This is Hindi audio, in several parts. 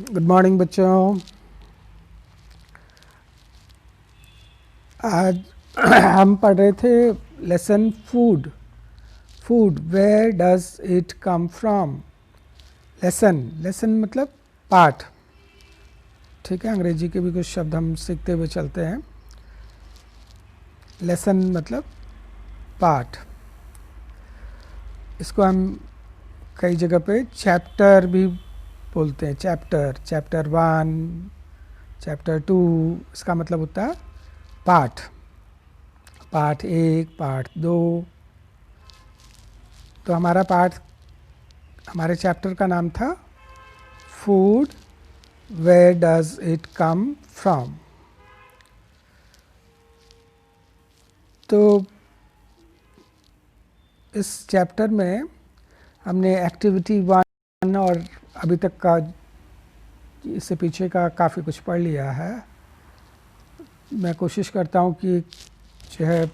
गुड मॉर्निंग बच्चों। आज हम पढ़ रहे थे lesson food. Food, where does it come from. Lesson, lesson मतलब पाठ। ठीक है, अंग्रेजी के भी कुछ शब्द हम सीखते हुए चलते हैं। लेसन मतलब पाठ। इसको हम कई जगह पे चैप्टर भी बोलते हैं। चैप्टर, चैप्टर 1, चैप्टर 2, इसका मतलब होता है पाठ। पाठ 1, पाठ 2। तो हमारे चैप्टर का नाम था food, where does it come from. तो इस चैप्टर में हमने एक्टिविटी 1 और अभी तक का, इससे पीछे का काफ़ी कुछ पढ़ लिया है। मैं कोशिश करता हूँ कि जो है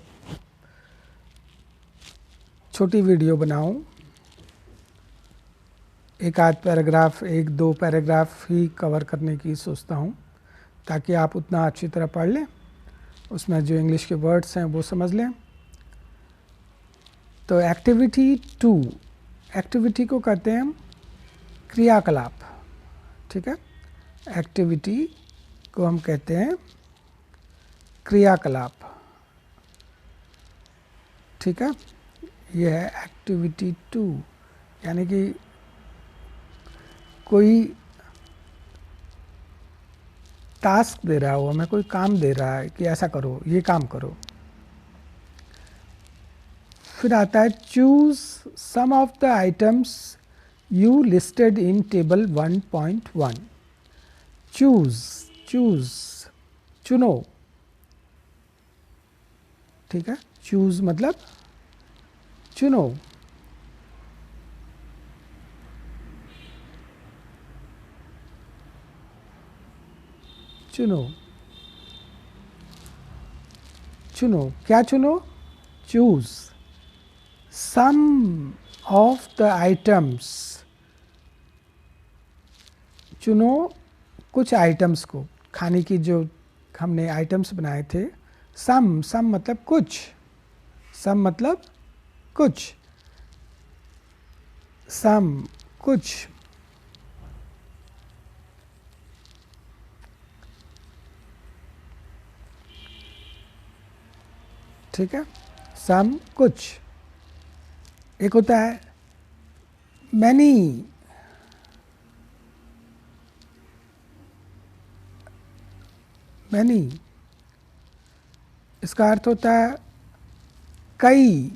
छोटी वीडियो बनाऊँ, एक आध पैराग्राफ, 1-2 पैराग्राफ ही कवर करने की सोचता हूँ, ताकि आप उतना अच्छी तरह पढ़ लें, उसमें जो इंग्लिश के वर्ड्स हैं वो समझ लें। तो एक्टिविटी 2, एक्टिविटी को कहते हैं हम क्रियाकलाप। ठीक है, एक्टिविटी को हम कहते हैं क्रियाकलाप। ठीक है, यह है एक्टिविटी 2, यानी कि कोई टास्क दे रहा हो, हमें कोई काम दे रहा है कि ऐसा करो, ये काम करो। फिर आता है choose some of the items you listed in table 1.1। Choose, choose चुनो। ठीक है, चूज मतलब चुनो। चुनो, चुनो, क्या चुनो? Choose some of the items. चुनो कुछ आइटम्स को, खाने की जो हमने आइटम्स बनाए थे। सम, सम मतलब कुछ, सम मतलब कुछ, सम कुछ। ठीक है, सम कुछ। एक होता है मैनी, मैनी, इसका अर्थ होता है कई।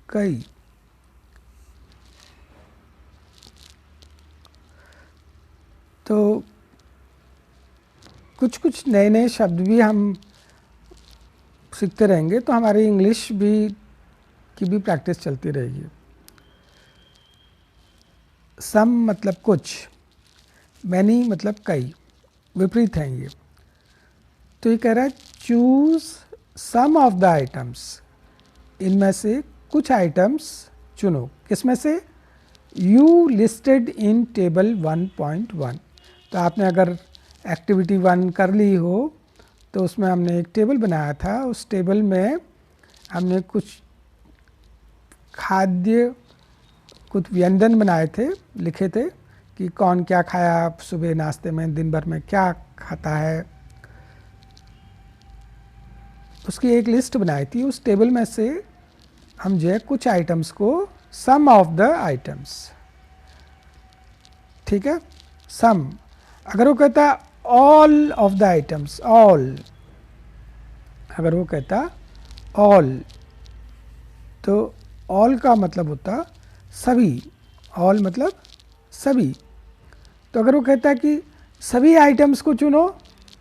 कई, तो कुछ कुछ नए नए शब्द भी हम सीखते रहेंगे, तो हमारी इंग्लिश भी की भी प्रैक्टिस चलती रहेगी। सम मतलब कुछ, मैनी मतलब कई, विपरीत हैं ये। तो ये कह रहा है choose some of the items, इनमें से कुछ आइटम्स चुनो। किसमें से? You listed in table 1.1। तो आपने अगर एक्टिविटी 1 कर ली हो तो उसमें हमने एक टेबल बनाया था। उस टेबल में हमने कुछ खाद्य, कुछ व्यंजन बनाए थे, लिखे थे कि कौन क्या खाया सुबह नाश्ते में, दिन भर में क्या खाता है, उसकी एक लिस्ट बनाई थी। उस टेबल में से हम जो है कुछ आइटम्स को, सम ऑफ द आइटम्स। ठीक है, सम। अगर वो कहता all of the items, all, अगर वो कहता ऑल, तो ऑल का मतलब होता सभी। ऑल मतलब सभी। तो अगर वो कहता कि सभी आइटम्स को चुनो,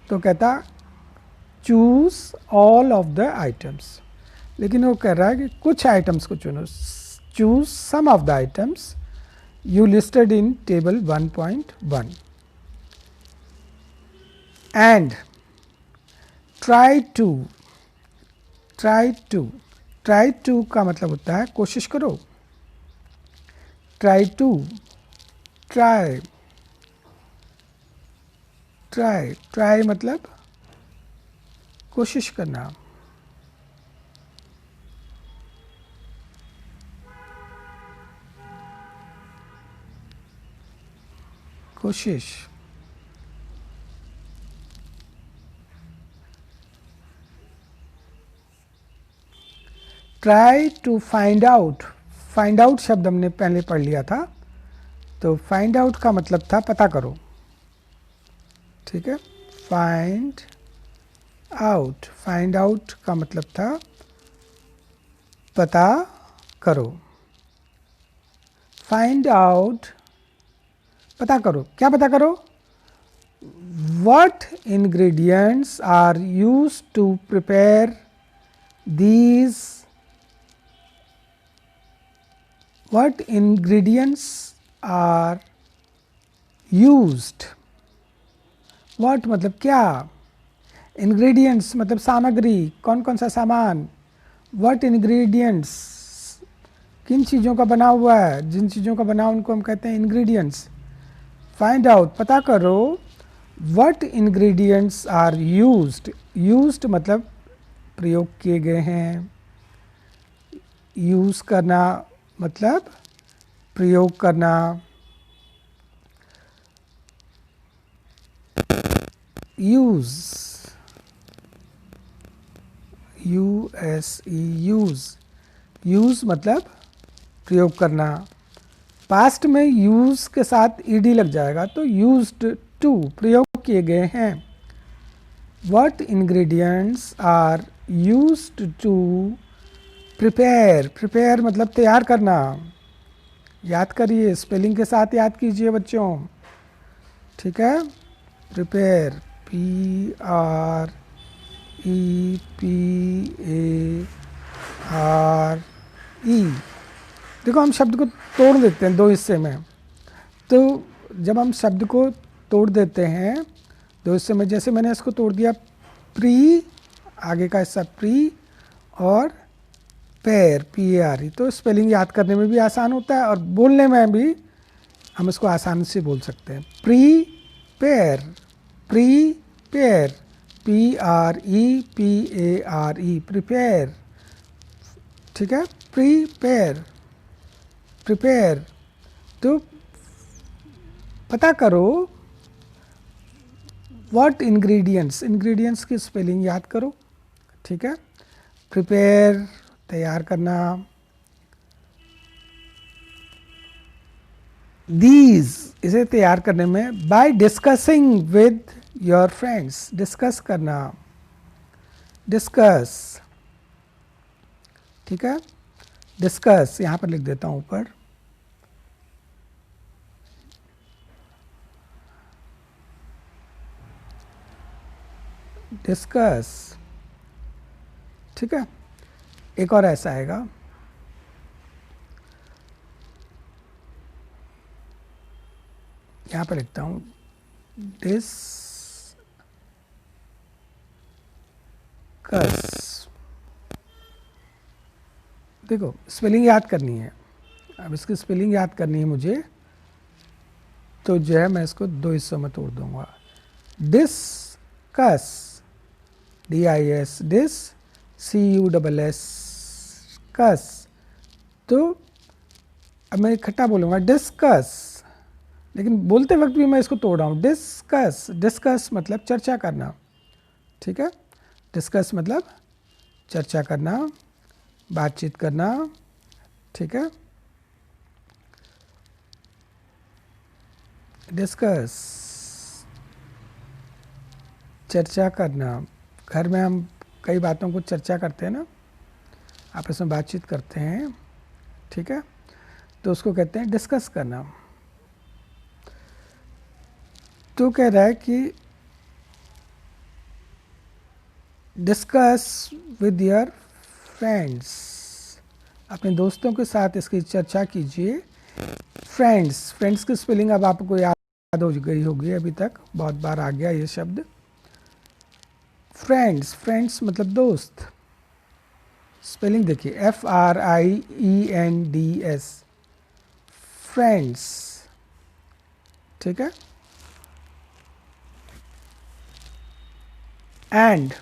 तो कहता choose all of the items. लेकिन वो कह रहा है कि कुछ आइटम्स को चुनो, choose some of the items you listed in table 1.1। And try to, try to, try to का मतलब होता है कोशिश करो। Try to, try, try, try मतलब कोशिश करना, कोशिश। Try to find out, find out शब्द हमने पहले पढ़ लिया था, तो फाइंड आउट का मतलब था पता करो, ठीक है। फाइंड आउट, फाइंड आउट का मतलब था पता करो। फाइंड आउट, पता करो, क्या पता करो? What ingredients are used to prepare these, what ingredients are used, what मतलब क्या, ingredients मतलब सामग्री, कौन कौन सा सामान, what ingredients किन चीज़ों का बना हुआ है, जिन चीज़ों का बना उनको हम कहते हैं ingredients। फाइंड आउट, पता करो, what ingredients are used, used मतलब प्रयोग किए गए हैं, यूज़ करना मतलब प्रयोग करना, यूज़, U-S-E, यूज़, यूज़ मतलब प्रयोग करना। पास्ट में यूज़ के साथ ईडी लग जाएगा तो यूज्ड टू, प्रयोग किए गए हैं। What ingredients are used to prepare, prepare मतलब तैयार करना। याद करिए, स्पेलिंग के साथ याद कीजिए बच्चों, ठीक है। Prepare, P-R-E-P-A-R-E। देखो हम शब्द को तोड़ देते हैं दो हिस्से में, तो जब हम शब्द को तोड़ देते हैं दो हिस्से में, जैसे मैंने इसको तोड़ दिया प्री, आगे का हिस्सा प्री और पेयर, P-A-R-E, तो स्पेलिंग याद करने में भी आसान होता है और बोलने में भी हम इसको आसानी से बोल सकते हैं। Pre pair, pre pair, P-R-E-P-A-R-E, prepare, ठीक है। प्री पेयर, प्रिपेयर, तो पता करो व्हाट इंग्रेडिएंट्स, इंग्रेडिएंट्स की स्पेलिंग याद करो, ठीक है। प्रिपेयर तैयार करना, दीज इसे तैयार करने में by discussing with your friends, discuss करना, डिस्कस, ठीक है। डिस्कस यहाँ पर लिख देता हूँ ऊपर, डिस्कस, ठीक है। एक और ऐसा आएगा, यहाँ पर लिखता हूँ डिस्कस, देखो स्पेलिंग याद करनी है, अब इसकी स्पेलिंग याद करनी है मुझे, तो जो है मैं इसको दो हिस्सों में तोड़ दूंगा। डिस्कस, D-I-S, डिस, C-U-S-S, कस, तो अब मैं इकट्ठा बोलूँगा डिस्कस, लेकिन बोलते वक्त भी मैं इसको तोड़ रहा हूँ। डिस्कस, डिस्कस मतलब चर्चा करना, ठीक है। डिस्कस मतलब चर्चा करना, बातचीत करना, ठीक है। डिस्कस, चर्चा करना, घर में हम कई बातों को चर्चा करते हैं ना, आपस में बातचीत करते हैं, ठीक है, तो उसको कहते हैं डिस्कस करना। तो कह रहा है कि डिस्कस विद योर फ्रेंड्स, अपने दोस्तों के साथ इसकी चर्चा कीजिए। फ्रेंड्स, फ्रेंड्स की स्पेलिंग अब आपको याद हो गई होगी, अभी तक बहुत बार आ गया ये शब्द। फ्रेंड्स, फ्रेंड्स मतलब दोस्त, स्पेलिंग देखिए F-R-I-E-N-D-S, फ्रेंड्स, ठीक है। एंड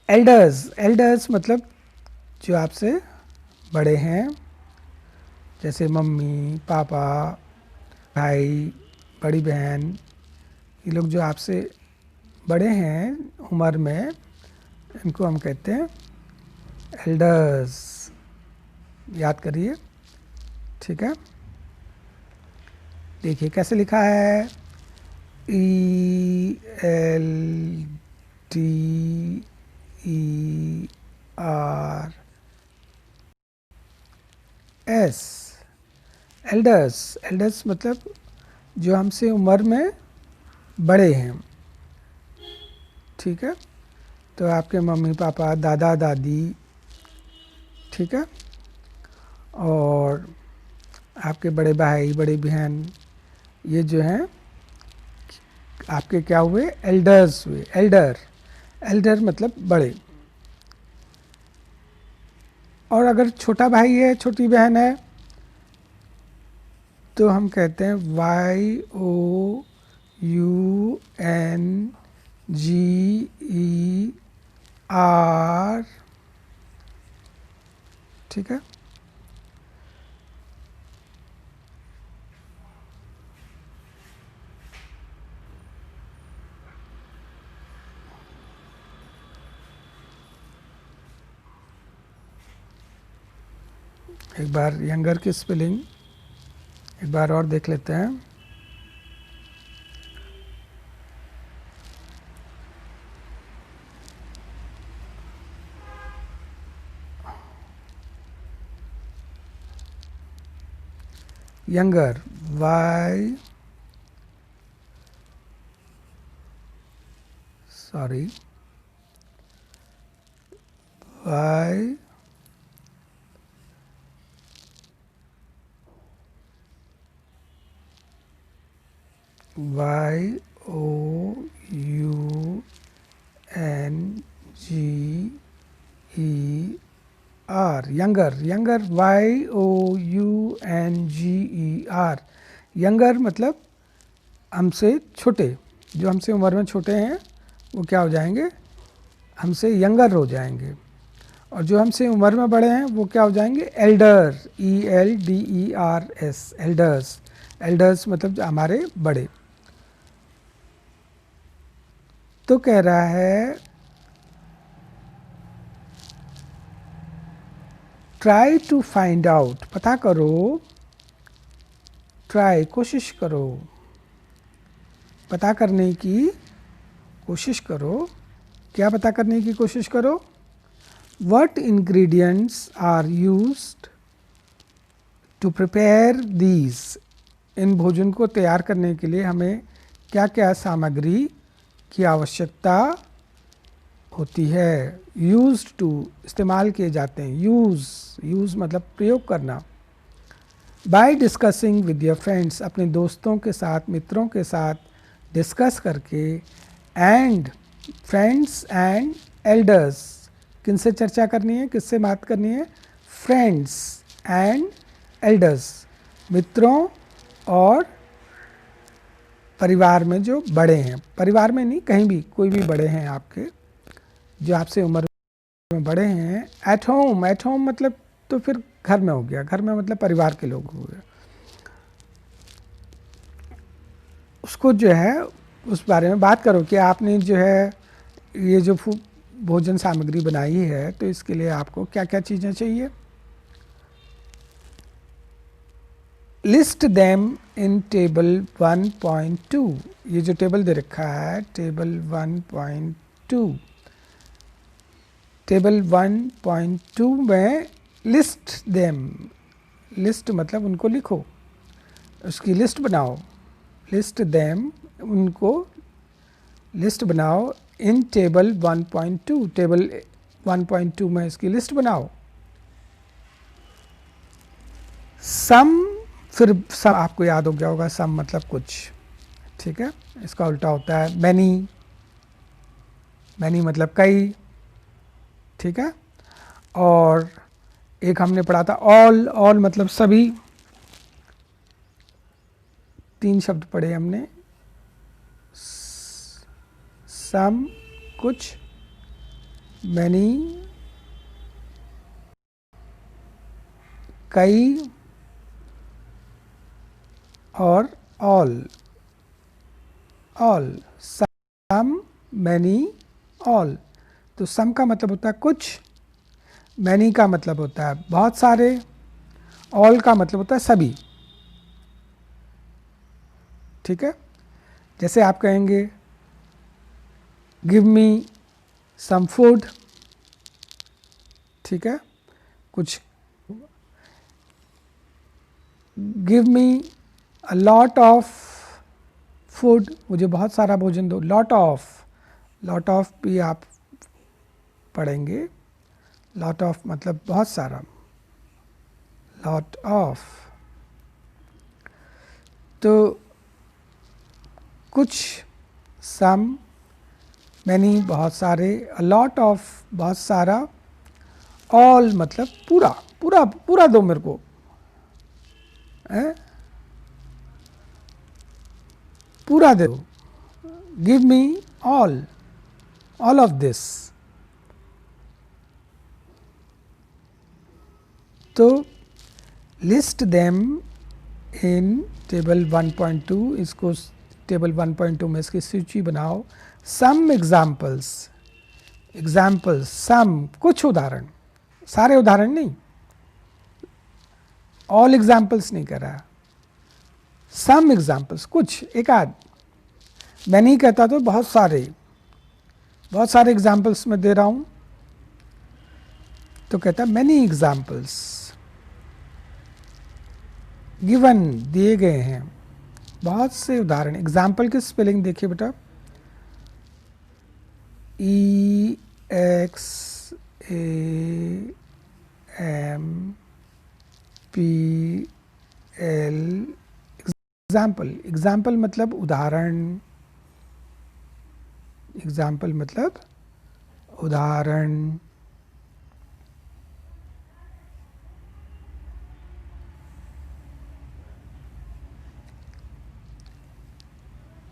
एल्डर्स, एल्डर्स मतलब जो आपसे बड़े हैं, जैसे मम्मी पापा भाई बड़ी बहन, ये लोग जो आपसे बड़े हैं उम्र में, इनको हम कहते हैं एल्डर्स। याद करिए, ठीक है। देखिए कैसे लिखा है, ELDERS, एल्डर्स। एल्डर्स मतलब जो हमसे उम्र में बड़े हैं, ठीक है। तो आपके मम्मी पापा दादा दादी, ठीक है, और आपके बड़े भाई बड़ी बहन, ये जो हैं आपके क्या हुए, एल्डर्स हुए। एल्डर, एल्डर मतलब बड़े। और अगर छोटा भाई है छोटी बहन है तो हम कहते हैं YOUNGER, ठीक है। एक बार यंगर की स्पेलिंग एक बार और देख लेते हैं। Younger, Y, sorry, Y YOUNGER, younger. Younger YOUNGER, younger मतलब हमसे छोटे, जो हमसे उम्र में छोटे हैं वो क्या हो जाएंगे, हमसे यंगर हो जाएंगे। और जो हमसे उम्र में बड़े हैं वो क्या हो जाएंगे, एल्डर, ELDERS, एल्डर्स। एल्डर्स मतलब हमारे बड़े। तो कह रहा है ट्राई टू फाइंड आउट, पता करो, ट्राई कोशिश करो, पता करने की कोशिश करो। क्या पता करने की कोशिश करो, what ingredients are used to prepare these, इन भोजन को तैयार करने के लिए हमें क्या क्या सामग्री की आवश्यकता होती है। यूज्ड टू इस्तेमाल किए जाते हैं, यूज़ मतलब प्रयोग करना। By discussing with your friends, अपने दोस्तों के साथ मित्रों के साथ डिस्कस करके। एंड फ्रेंड्स एंड एल्डर्स, किनसे चर्चा करनी है, किससे बात करनी है, फ्रेंड्स एंड एल्डर्स, मित्रों और परिवार में जो बड़े हैं, परिवार में नहीं कहीं भी कोई भी बड़े हैं आपके, जो आपसे उम्र में बड़े हैं। एट होम, एट होम मतलब तो फिर घर में हो गया, घर में मतलब परिवार के लोग हो गए। उसको जो है उस बारे में बात करो कि आपने जो है ये जो भोजन सामग्री बनाई है तो इसके लिए आपको क्या क्या चीज़ें चाहिए। लिस्ट देम इन टेबल 1.2, ये जो टेबल दे रखा है टेबल 1.2, टेबल 1.2 में लिस्ट देम, लिस्ट मतलब उनको लिखो, उसकी लिस्ट बनाओ। लिस्ट देम, उनको लिस्ट बनाओ। इन टेबल 1.2, टेबल 1.2 में इसकी लिस्ट बनाओ। सम, फिर सम आपको याद हो गया होगा, सम मतलब कुछ, ठीक है। इसका उल्टा होता है मैनी, मैनी मतलब कई, ठीक है। और एक हमने पढ़ा था ऑल, ऑल मतलब सभी, 3 शब्द पढ़े हमने, सम कुछ, मैनी कई, और ऑल। ऑल, सम, मैनी, ऑल। तो सम का मतलब होता है कुछ, मैनी का मतलब होता है बहुत सारे, ऑल का मतलब होता है सभी। ठीक है, जैसे आप कहेंगे गिव मी सम फूड, ठीक है, कुछ, give me a lot of food, मुझे बहुत सारा भोजन दो। लॉट ऑफ भी आप पढ़ेंगे, लॉट ऑफ मतलब बहुत सारा, लॉट ऑफ। तो कुछ, सम, मैनी बहुत सारे, अ लॉट ऑफ बहुत सारा, ऑल मतलब पूरा, पूरा पूरा दो मेरे को, पूरा दो, give me all of this. तो लिस्ट देम इन टेबल 1.2, इसको टेबल 1.2 में इसकी सूची बनाओ। सम एग्जाम्पल्स, सम कुछ उदाहरण, सारे उदाहरण नहीं, ऑल एग्जाम्पल्स नहीं कर रहा, सम एग्जाम्पल्स कुछ, एक आध। मैं नहीं कहता तो बहुत सारे एग्जाम्पल्स मैं दे रहा हूं, तो कहता मैनी एग्जाम्पल्स, गिवन दिए गए हैं, बहुत से उदाहरण। एग्जाम्पल की स्पेलिंग देखिए बेटा, EXAMPL, एग्जाम्पल मतलब उदाहरण, एग्जाम्पल मतलब उदाहरण।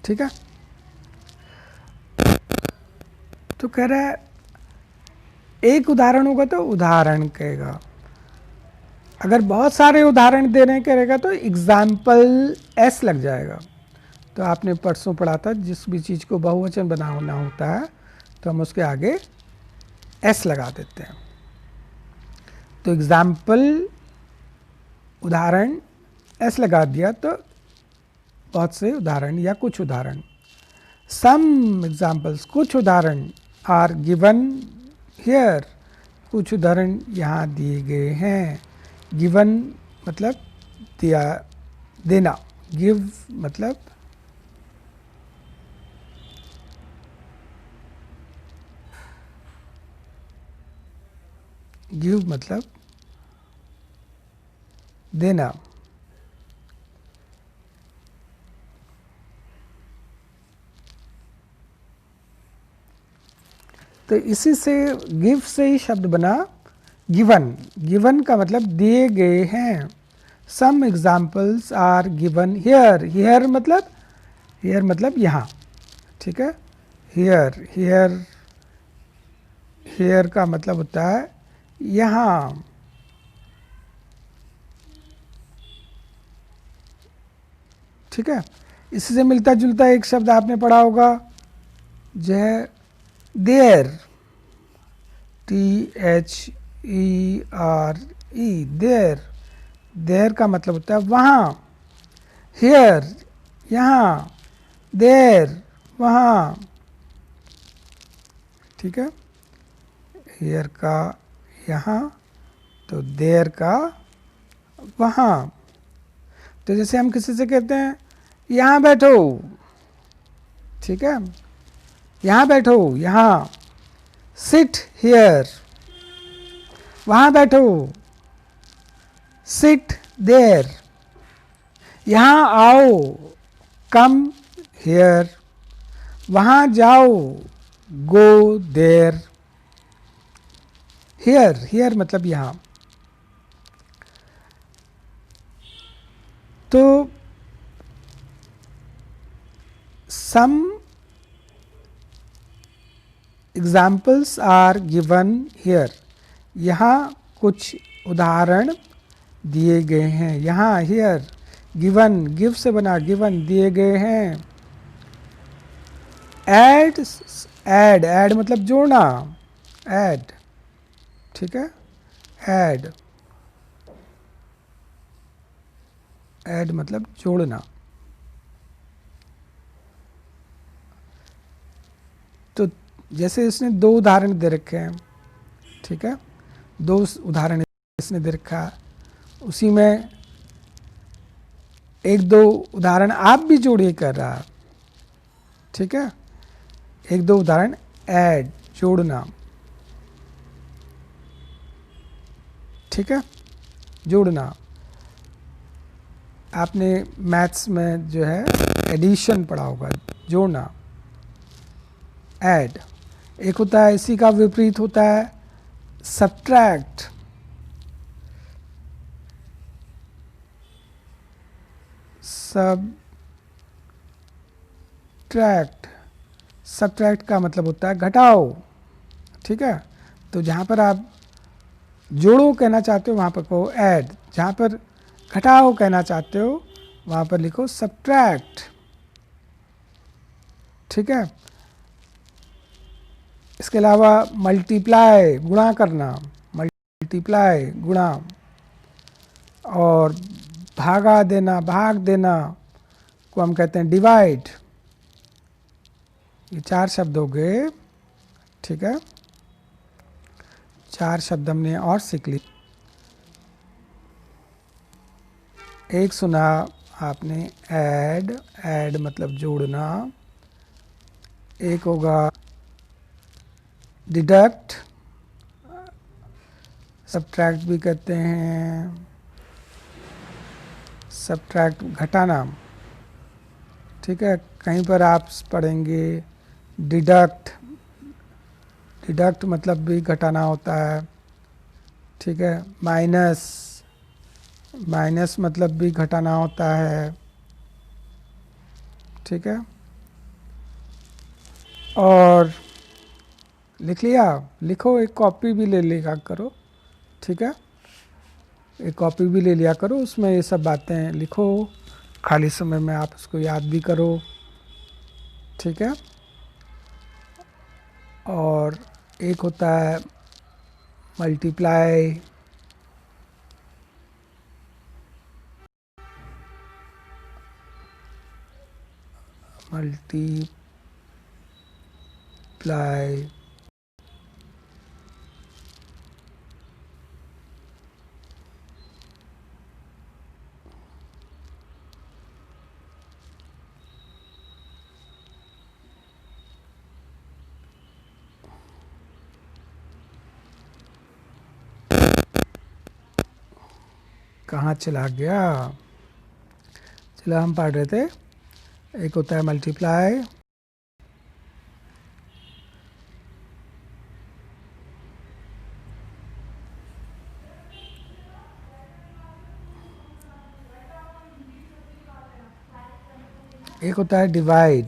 ठीक है, तो कह रहा है एक उदाहरण होगा तो उदाहरण कहेगा, अगर बहुत सारे उदाहरण देने करेगा तो एग्जाम्पल एस लग जाएगा। तो आपने परसों पढ़ा था, जिस भी चीज़ को बहुवचन बनाना होता है तो हम उसके आगे एस लगा देते हैं। तो एग्जाम्पल उदाहरण एस लगा दिया तो बहुत से उदाहरण या कुछ उदाहरण। सम एग्जाम्पल्स कुछ उदाहरण आर गिवन हियर, कुछ उदाहरण यहाँ दिए गए हैं। गिवन मतलब दिया, देना। गिव मतलब देना। तो इसी से गिव से ही शब्द बना गिवन। गिवन का मतलब दिए गए हैं। Some examples are given here. Here मतलब यहाँ। ठीक है, हियर का मतलब होता है यहाँ। ठीक है, इससे मिलता जुलता एक शब्द आपने पढ़ा होगा जो है देयर, THERE, देयर का मतलब होता है वहाँ। हियर यहाँ, देयर वहाँ। ठीक है, हियर का यहाँ तो देयर का वहाँ। तो जैसे हम किसी से कहते हैं यहाँ बैठो, ठीक है, यहाँ बैठो, यहाँ। सिट हियर, वहाँ बैठो। सिट देयर, यहाँ आओ। कम हियर, वहाँ जाओ। Go there. हियर मतलब यहाँ। तो some examples are given here, यहाँ कुछ उदाहरण दिए गए हैं। यहाँ हियर गिवन, गिव से बना गिवन, दिए गए हैं। ऐड, ऐड, ऐड मतलब जोड़ना, ऐड, ठीक है, ऐड, ऐड मतलब जोड़ना। तो जैसे इसने दो उदाहरण दे रखे हैं, ठीक है, दो उदाहरण इसने दे रखा है, उसी में एक दो उदाहरण आप भी जोड़िए कर रहा है, ठीक है, एक दो उदाहरण ऐड, जोड़ना, ठीक है, जोड़ना। आपने मैथ्स में जो है एडिशन पढ़ा होगा, जोड़ना, ऐड। एक होता है, इसी का विपरीत होता है सब्ट्रैक्ट, सब्ट्रैक्ट, सब्ट्रैक्ट का मतलब होता है घटाओ, ठीक है। तो जहाँ पर आप जोड़ो कहना चाहते हो वहाँ पर कहो ऐड, जहाँ पर घटाओ कहना चाहते हो वहाँ पर लिखो सब्ट्रैक्ट, ठीक है। इसके अलावा मल्टीप्लाई, गुणा करना, मल्टीप्लाई, गुणा, और भागा देना, भाग देना को हम कहते हैं डिवाइड। ये चार शब्द हो गए, ठीक है, चार शब्द हमने और सीख ली। एक सुना आपने ऐड, ऐड मतलब जोड़ना। एक होगा डिडक्ट, सब्ट्रैक्ट भी कहते हैं, सब्ट्रैक्ट घटाना, ठीक है। कहीं पर आप पढ़ेंगे डिडक्ट, डिडक्ट मतलब भी घटाना होता है, ठीक है। माइनस, माइनस मतलब भी घटाना होता है, ठीक है। और लिख लिया, लिखो, एक कॉपी भी ले लिया करो, ठीक है, एक कॉपी भी ले लिया करो, उसमें ये सब बातें लिखो, खाली समय में आप उसको याद भी करो, ठीक है। और एक होता है मल्टीप्लाई, मल्टीप्लाई, कहाँ चला गया, चलो हम पढ़ रहे थे। एक होता है मल्टीप्लाई, एक होता है डिवाइड,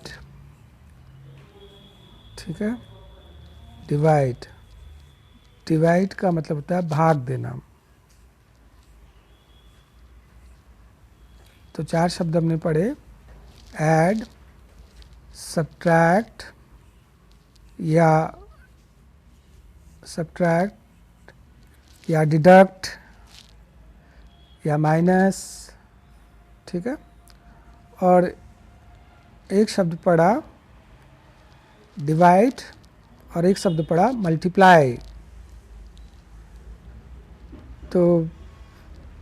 ठीक है, डिवाइड, डिवाइड का मतलब होता है भाग देना। तो चार शब्द हमने पढ़े, ऐड, सब्ट्रैक्ट या सब्ट्रैक्ट या डिडक्ट या माइनस, ठीक है। और एक शब्द पढ़ा डिवाइड और एक शब्द पढ़ा मल्टीप्लाई। तो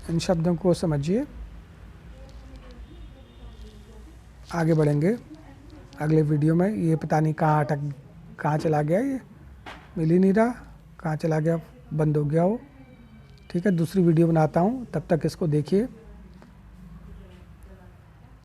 इन शब्दों को समझिए, आगे बढ़ेंगे अगले वीडियो में। ये पता नहीं कहाँ चला गया, ये मिल ही नहीं रहा, कहाँ चला गया, बंद हो गया हो, ठीक है। दूसरी वीडियो बनाता हूँ, तब तक इसको देखिए।